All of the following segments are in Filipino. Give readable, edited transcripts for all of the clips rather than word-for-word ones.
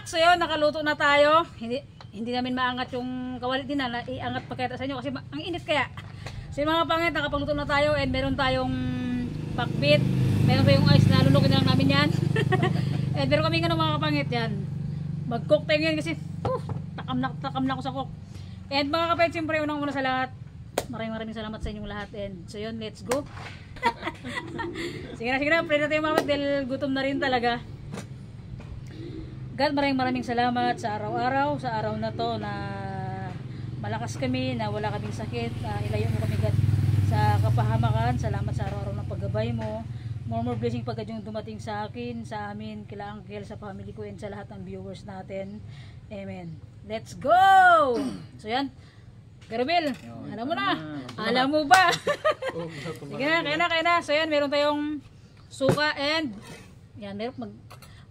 So yun, nakaluto na tayo. Hindi namin maangat yung kawalit din na iangat pa kaya sa inyo kasi ang init kaya. So yung mga pangit, nakapagluto na tayo and meron tayong pakbit. Meron tayong ice na lunukin na lang namin yan. And meron kami mga kapangit yan. Mag-cook tayo ngayon kasi takam na ako sa cook. And mga kapangit, siyempre unang-una sa lahat, maraming salamat sa inyong lahat. And so yun, let's go. Sige na, pray na tayo mga kapangit dahil gutom na rin talaga. God, maraming salamat sa araw-araw, sa araw na to na malakas kami, na wala kaming sakit, ilayo mo kami God sa kapahamakan. Salamat sa araw-araw ng paggabay mo. More blessing pagkat yung dumating sa akin, sa amin, kila Uncle, sa family ko, and sa lahat ng viewers natin. Amen. Let's go! So yan, Garabel, alam mo na. Alam mo ba? Sige na, kaya na. So yan, meron tayong suka and yan,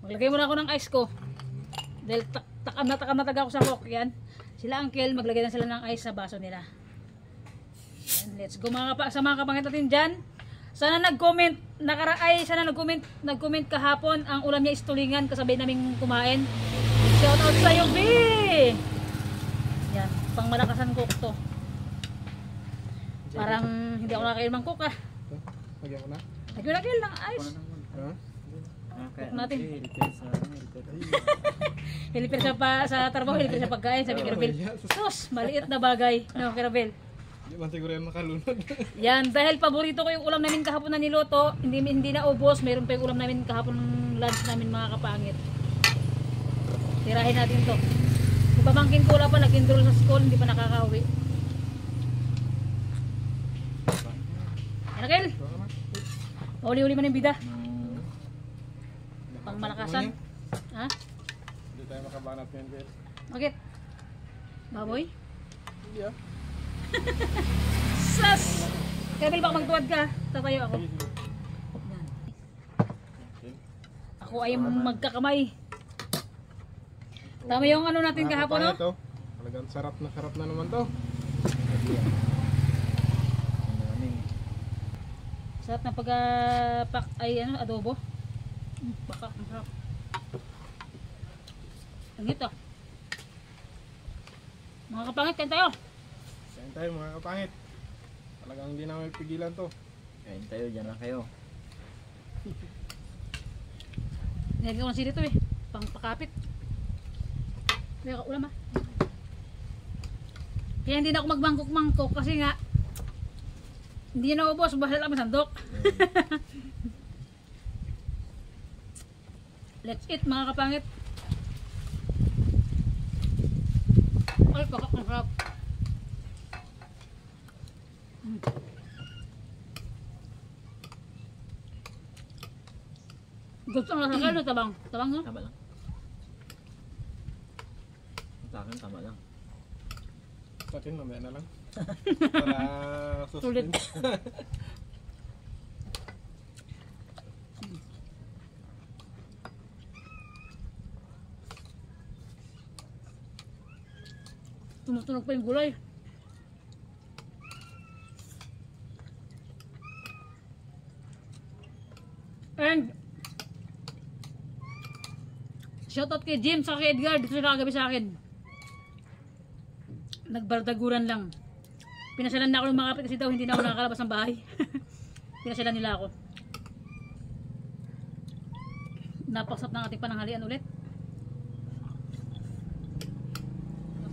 maglagay muna ako ng ice ko. Dahil takam na taga ako sa cook. Yan. Sila Uncle, maglagay na sila ng ice sa baso nila. Yan, let's go sa mga kapangit natin dyan. Sana nag-comment, sana nag-comment kahapon, ang ulam niya is tulingan, kasabay naming kumain. Shout out sa iyo, B! Yan, pang malakasan cook to. Parang hindi ako nakakain mang cook ah. Lagyan ko na? Lagyan na lang, ice. Cook natin. Hilipir siya pa sa trabaho, hilipir siya pagkain, sabi ni Rabel. Sus, maliit na bagay. No, Rabel. Hindi man siguro yan makalunod. Yan, dahil paborito ko yung ulam namin kahapon na niloto, hindi na ubos, mayroon pa yung ulam namin kahapon ng lunch namin mga kapangit. Tirahin natin to. Yung pamangkin ko wala pa, nag-enroll sa school, hindi pa nakakauwi. Anakil? Uli-uli man yung bida. Pang malakasan. Ha? Hindi tayo makabanat yan, Bill. Bakit? Baboy? Hindi ah. Sas! Kaya Bill, baka magtuwad ka. Tatayo ako. Yan. Ako ay magkakamay. Tama yung ano natin kahapon, no? Ito. Talagang sarap na naman to. Sarap na pag adobo. Baka, ang sarap. Ang ito. Mga kapangit, kain tayo. Kain tayo mga kapangit. Talagang hindi namin pigilan to. Kain tayo, dyan lang kayo. Nilagay ko ng sili ito eh. Pang pakapit. Kaya ulam ah. Kaya hindi na ako magmangkok-mangkok kasi nga hindi na ubos, basta lang masandok. Let's eat mga kapangit. Ay, pakak ang sarap. Gusto ang lasakal na tabang. Tabang no? Tama lang. Sa akin, tama lang. Sa akin, mamaya na lang. Para Sulit. suspense. Tumutunog pa yung gulay. And shoutout kay Jim sa kay Edgar, dito sila kagabi sa akin. Nagbardaguran lang. Pinasyalan na ako ng mga kapit kasi daw hindi na ako nakakalabas ng bahay. Pinasyalan nila ako. Napasap ng ating pananghalian ulit.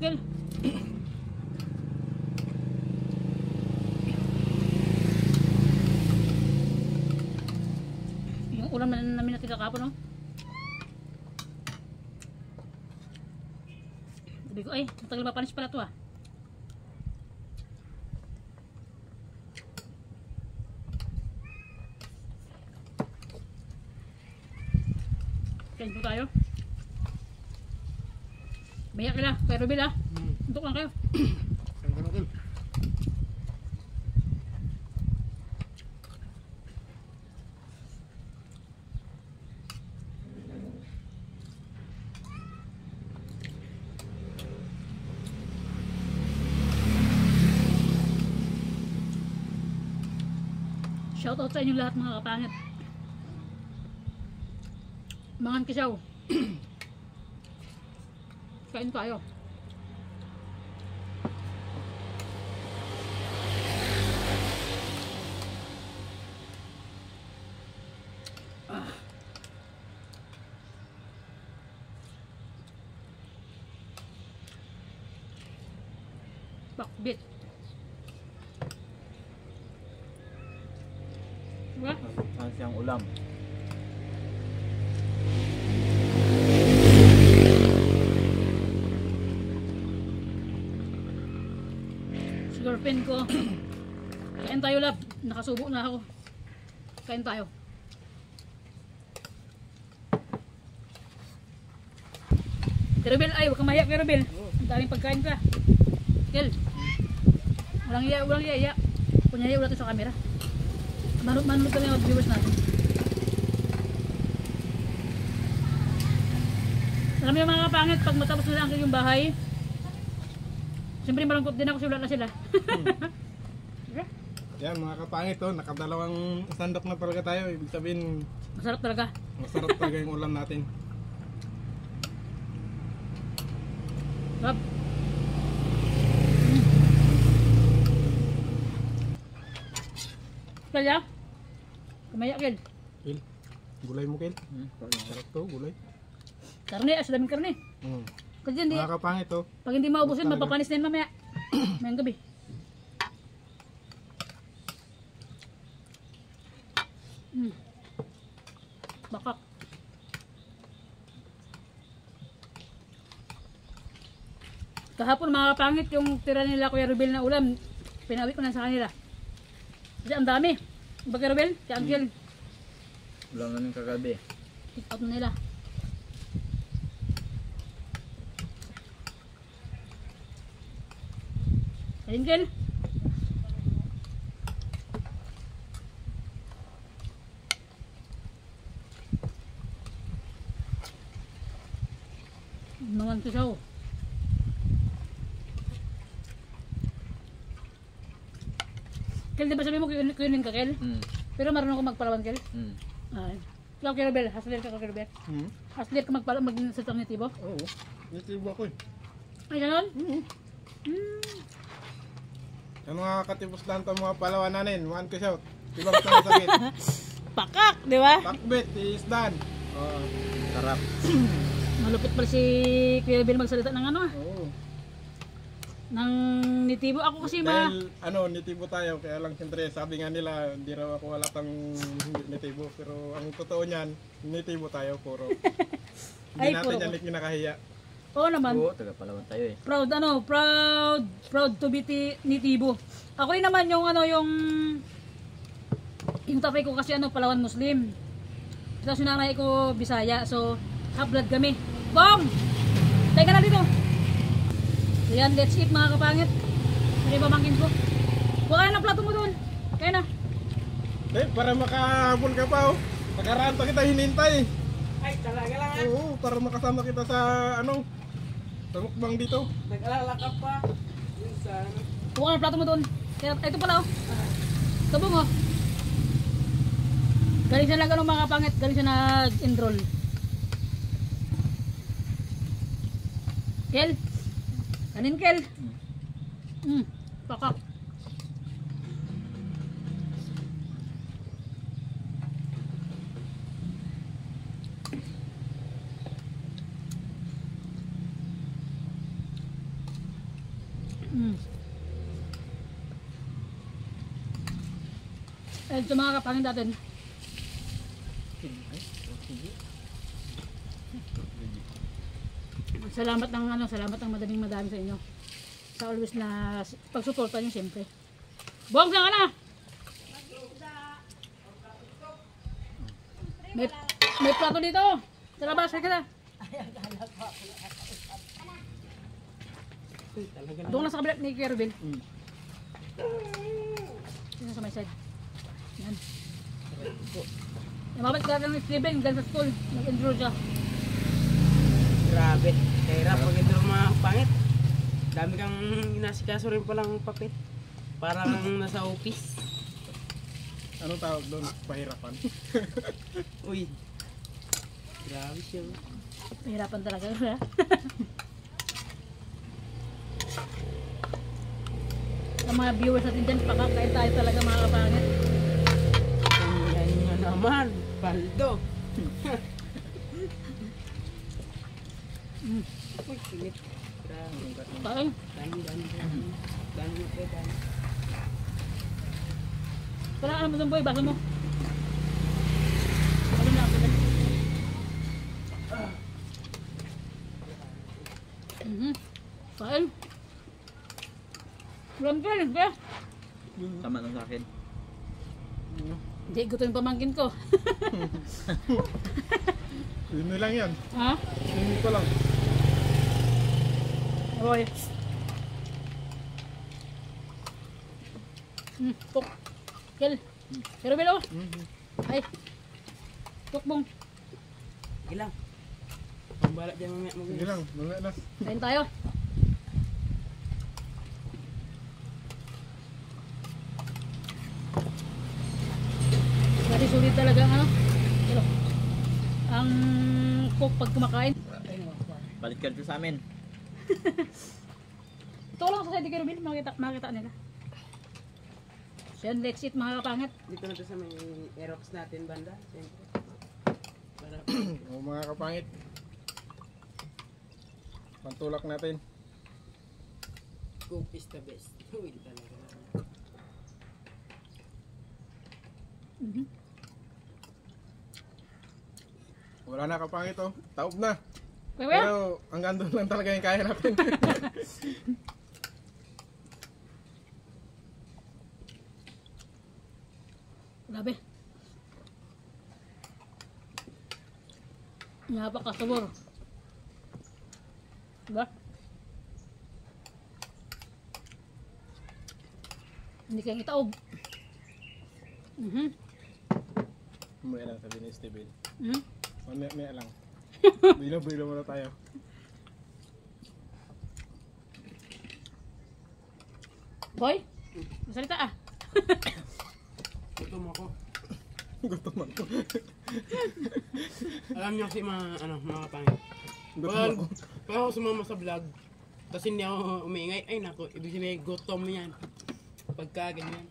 Okay. Yung ulam na namin natin kakapon, no? Sabi ko, ay, matagal ba panis pala to ah. Kain po tayo. Bayak nila, kaya Rubil ah. Untok lang kayo. Kain ka na, Bill. Shoutout sa inyong lahat mga kapangit. Mangan kisaw. Kain tayo. Bakbit. Diba? Saan siyang ulam? Sugar pen ko. Kain tayo, lab. Nakasubo na ako. Kain tayo. Kerubel, ay, huwag kang mahiya, Kerubel. Ang daming pagkain ka. Kel. Walang iya. Kunyaya ulat sa camera. Manunod kami ang viewers natin. Alam mo yung mga kapangit, pag matapos nila ang yung bahay, siyempre malungkot din ako si ulat na sila. Yan mga kapangit to, nakadalawang sandok na talaga tayo. Ibig sabihin, Masarap talaga. masarap talaga yung ulam natin. Lab. Kaya? Kamaya, Kel. Kil, gulay mo Kil. Parang Sarap to, gulay. Karne, daming karne. Mm. Kasi hindi, Mga kapangit to, pag hindi maubusin, Talaga. mapapanis na yun mamaya. Mayang gabi. Bakak. Kahapon mga kapangit yung tira nila Kuya Rubel na ulam, pinawi ko na sa kanila. Kasi ang dami. Ba Kuya Rubel? Si Angel, ulam namin kagabi. pick out na nila. Angel? Naman to siya. Kel, di ba sabi mo kunin ka, Kel? Pero marunong ko magpalawan, Kel? Ay. Ikaw, Kuya Rubel, haslir ka, Kuya Rubel. Haslir ka mag-sitang nitibo? Oo, nitibo ako eh. Ay, ganon? Yan mga katipos lang to mga palawananin, one ko shout. Ibang sa sakit. Pakak, di ba? Pakbet, is done. Oh, Sarap. Malupit pala si Kuya Rubel magsalita ng ano, oo. ng nitibo. Ako kasi Dahil ano, nitibo tayo, kaya lang siyempre sabi nga nila, hindi raw ako wala pang nitibo. Pero ang totoo niyan, nitibo tayo puro. Hindi Ay, natin puro. yan kinakahiya. Oo naman. Oo, taga Palawan tayo eh. Proud to be nitibo. Ako rin naman yung yung tatay ko kasi Palawan Muslim. Tapos yung nanay ko Bisaya, so half blood kami. Bong! Tayo ka na dito. So yan, let's eat mga kapangit. Ano yung pamangkin ko? Kuha ka ng plato mo doon. Kaya na. Eh, para makahabol ka pa oh. Nakaraan pa kita hinintay. Ay, talaga lang ah. Oo, para makasama kita sa sa mukbang dito. Nag-alala ka pa. Yun sa ano. Kuha ka ng plato mo doon. Kaya, ito pala oh. Tabong oh. Galing siya lang mga kapangit. Galing siya nag-enroll. Kel. Kanin, Kel. Pakak. Ito mga kapangin natin. Salamat ng madaming sa inyo. Sa always na pagsuporta niyo siyempre. Bong, saan ka na? May plato dito. Sa labas, ka na. Doon na sa kabilat ni Kervin. Yan sa my side. Yan. Mabalik ka ng Steven, dahil sa school. Nag-enroll siya. Grabe. Kahirap pag ito mga pangit. Dami kang inasikaso rin palang papel. Parang nasa office. Anong tawag doon? Pahirapan. Uy. Grabe siya. Mahirapan talaga. Sa mga viewers natin dyan, pakakain tayo talaga mga kapangit. Yan nga naman, paldo. Uy, pilit. Kain. Dami po, dami. Wala ka naman doon boy, basa mo. Ano na ako dyan? Kain. Ramdel, ba? Tama lang sa akin. Hindi, gusto yung pamangkin ko. Yun lang yan. Ha? Yun ko lang. Boy. Tuk. Kel. Pero bilo. Ay. Tukbong. Sige lang. Pambala dyan mamaya mo. Sige lang, wala na. Kain tayo. Pwede sulit talaga ang ano. Pero, ang cook pag kumakain. Balik ka dito sa amin. Ito lang sa side kay Ruben, makita nila. So yan, let's eat mga kapangit. Dito na to sa may Aerox natin banda. Siyempre. Para O mga kapangit. Pantulak natin. cook is the best. Uy, talaga. Wala na kapangit oh. Taob na. Wewe? Pero hanggang doon lang talaga yung kaya natin. Grabe. Napakasabor. Diba? Hindi kayang itaob. Umuwi lang sabi ni Steven. Mamaya lang. Bilo muna tayo. Boy, masalita ah. Gutom ako. Gutom ako. Alam niyo kasi mga mga kapangit. Gutom ako. Pag ako sumama sa vlog, tapos hindi ako umiingay, ay nako, ibig sabihin gutom yan. Pagka ganyan.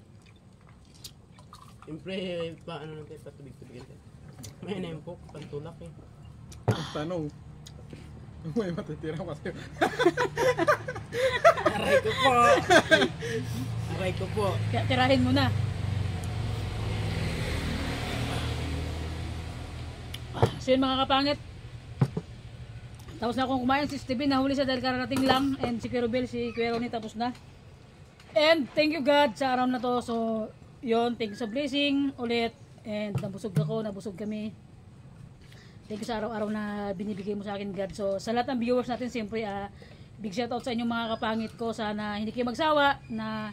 Siyempre, paano natin, patubig-tubig natin. May nempok, pantulak eh. Ang tanong. May matitira pa sa'yo. Aray ko po! Aray ko po! Kaya tirahin mo na. So yun mga kapangit. Tapos na akong kumain. Si Steven nahuli siya dahil kararating lang. And si Kuya Rubel, si Kuya Ronnie tapos na. And thank you God sa araw na to. So yun, thank you sa blessing ulit. And nabusog ako, nabusog kami. Thank you sa araw-araw na binibigay mo sa akin God. So sa lahat ng viewers natin, siyempre big shout out sa inyong mga kapangit ko. Sana hindi kayo magsawa na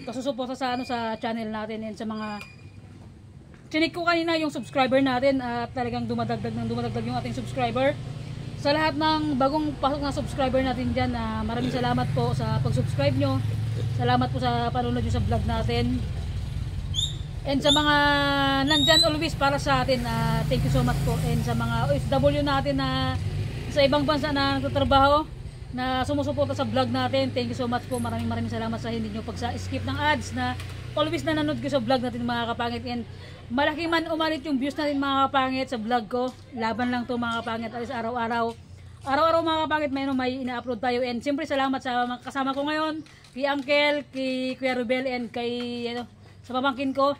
kasusuporta sa sa channel natin and sa mga chinik ko kanina yung subscriber natin at talagang dumadagdag yung ating subscriber. Sa lahat ng bagong pasok na subscriber natin dyan, maraming salamat po sa pag-subscribe nyo. Salamat po sa panonood nyo sa vlog natin. And sa mga nandyan always para sa atin, thank you so much po. And sa mga OFW natin na sa ibang bansa na nagtatrabaho, na sumusuporta sa vlog natin, thank you so much po. Maraming salamat sa hindi nyo pagsa-skip ng ads na always na nanood ko sa vlog natin mga kapangit. And malaki man umalit yung views natin mga kapangit sa vlog ko. Laban lang to mga kapangit. Alis araw-araw. Araw-araw mga kapangit may ina-upload tayo. And siyempre salamat sa mga kasama ko ngayon. Kay Uncle, kay Kuya Rubel, and kay sa pamangkin ko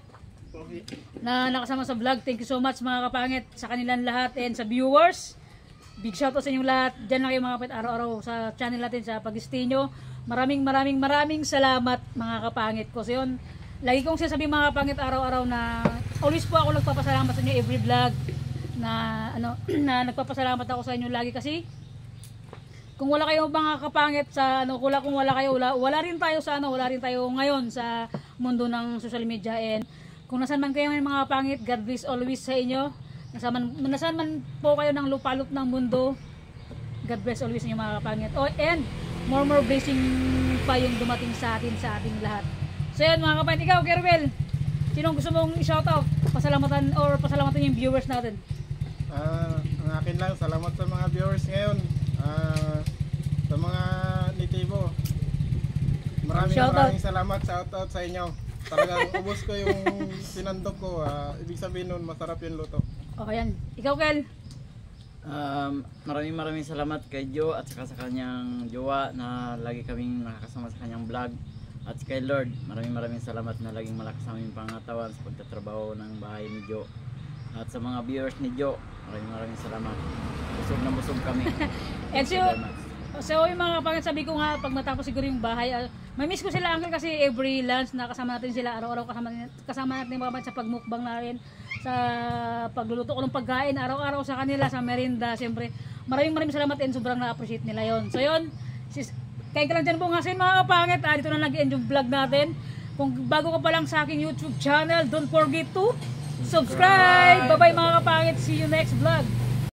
na nakasama sa vlog. Thank you so much mga kapangit sa kanilang lahat and sa viewers. Big shout out sa inyong lahat. Diyan lang kayo mga kapangit araw-araw sa channel natin sa pag-stay nyo. Maraming salamat mga kapangit ko. So yun, lagi kong sinasabi mga kapangit araw-araw na always po ako nagpapasalamat sa inyo every vlog na na nagpapasalamat ako sa inyo lagi kasi kung wala kayo mga kapangit sa kung wala kayo wala rin tayo sa wala rin tayo ngayon sa mundo ng social media. And kung nasaan man kayo mga kapangit, God bless always sa inyo. Nasaan man po kayo ng lupalop ng mundo, God bless always inyo mga kapangit. And more blessing pa yung dumating sa ating lahat. So yun mga kapangit, ikaw Kerwel, sinong gusto mong i-shoutout? Pasalamatan yung viewers natin. Ang akin lang, salamat sa mga viewers ngayon. Sa mga nitibo, Shoutout. Maraming salamat. Shoutout sa inyo. Talagang ubos ko yung sinandok ko. Ibig sabihin nun, masarap yung luto. Okay yan. Ikaw, Kel? Maraming salamat kay Joe at saka sa kanyang jowa na lagi kaming nakakasama sa kanyang vlog. At kay Lord, maraming salamat na laging malakas sa aming pangatawan sa pagtatrabaho ng bahay ni Joe. At sa mga viewers ni Joe, maraming salamat. Busog na busog kami. And Thank you very much. so yung mga kapangit, sabi ko nga, pag matapos siguro yung bahay, may miss ko sila, Uncle, kasi every lunch na kasama natin sila, araw-araw kasama natin mga kapangit sa pagmukbang natin, sa pagluluto ko ng pagkain, araw-araw sa kanila, sa merinda, siyempre. Maraming salamat and sobrang na-appreciate nila yon. So yun, kain ka lang dyan bungasin mga kapangit, dito na nag-end yung vlog natin. Kung bago ka pa lang sa aking YouTube channel, don't forget to subscribe! Bye-bye mga kapangit, see you next vlog!